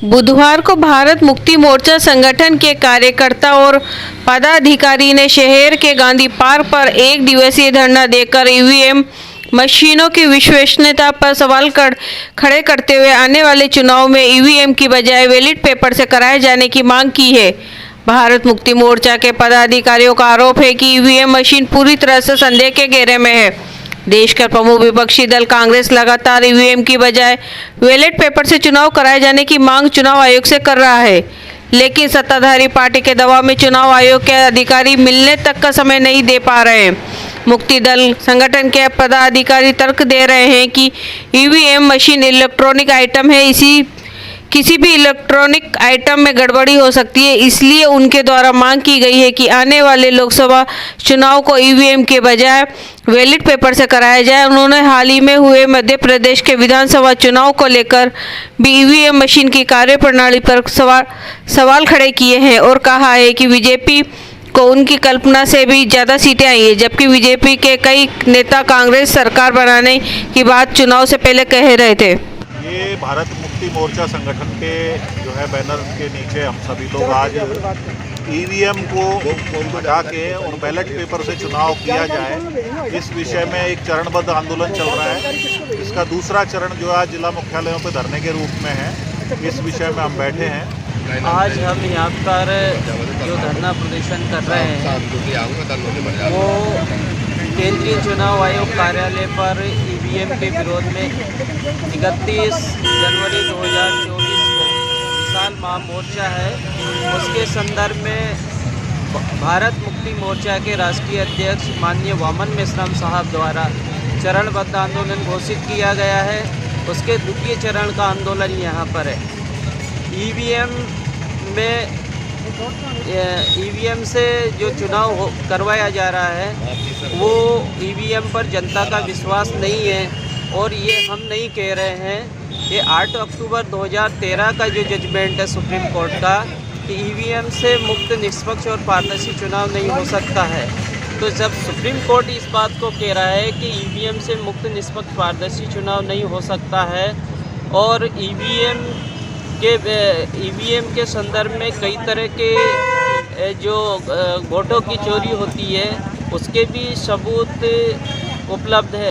बुधवार को भारत मुक्ति मोर्चा संगठन के कार्यकर्ता और पदाधिकारी ने शहर के गांधी पार्क पर एक दिवसीय धरना देकर ईवीएम मशीनों की विश्वसनीयता पर सवाल खड़े करते हुए आने वाले चुनाव में ईवीएम की बजाय बैलेट पेपर से कराए जाने की मांग की है। भारत मुक्ति मोर्चा के पदाधिकारियों का आरोप है कि ईवीएम मशीन पूरी तरह से संदेह के घेरे में है। देश का प्रमुख विपक्षी दल कांग्रेस लगातार ईवीएम की बजाय बैलेट पेपर से चुनाव कराए जाने की मांग चुनाव आयोग से कर रहा है, लेकिन सत्ताधारी पार्टी के दबाव में चुनाव आयोग के अधिकारी मिलने तक का समय नहीं दे पा रहे हैं। मुक्ति दल संगठन के पदाधिकारी तर्क दे रहे हैं कि ईवीएम मशीन इलेक्ट्रॉनिक आइटम है, किसी भी इलेक्ट्रॉनिक आइटम में गड़बड़ी हो सकती है, इसलिए उनके द्वारा मांग की गई है कि आने वाले लोकसभा चुनाव को ईवीएम के बजाय बैलेट पेपर से कराया जाए। उन्होंने हाल ही में हुए मध्य प्रदेश के विधानसभा चुनाव को लेकर भी ईवीएम मशीन की कार्यप्रणाली पर सवाल खड़े किए हैं और कहा है कि बीजेपी को उनकी कल्पना से भी ज़्यादा सीटें आई हैं, जबकि बीजेपी के कई नेता कांग्रेस सरकार बनाने की बात चुनाव से पहले कह रहे थे। ये भारत मुक्ति मोर्चा संगठन के जो है बैनर के नीचे हम सभी लोग आज ईवीएम को हटा के और बैलेट पेपर से चुनाव किया जाए, इस विषय में एक चरणबद्ध आंदोलन चल रहा है। इसका दूसरा चरण जो आज जिला मुख्यालयों पर धरने के रूप में है, इस विषय में हम बैठे हैं। आज हम यहाँ पर जो धरना प्रदर्शन कर रहे हैं वो केंद्रीय चुनाव आयोग कार्यालय पर ईवीएम के विरोध में 31 जनवरी 2024 को विशाल महामोर्चा है। उसके संदर्भ में भारत मुक्ति मोर्चा के राष्ट्रीय अध्यक्ष माननीय वामन मेश्राम साहब द्वारा चरणबद्ध आंदोलन घोषित किया गया है। उसके द्वितीय चरण का आंदोलन यहाँ पर है। ईवीएम से जो चुनाव करवाया जा रहा है वो ईवीएम पर जनता का विश्वास नहीं है और ये हम नहीं कह रहे हैं। ये 8 अक्टूबर 2013 का जो जजमेंट है सुप्रीम कोर्ट का कि ईवीएम से मुक्त, निष्पक्ष और पारदर्शी चुनाव नहीं हो सकता है, तो जब सुप्रीम कोर्ट इस बात को कह रहा है कि ईवीएम से मुक्त, निष्पक्ष, पारदर्शी चुनाव नहीं हो सकता है और ईवीएम के संदर्भ में कई तरह के जो वोटों की चोरी होती है उसके भी सबूत उपलब्ध है।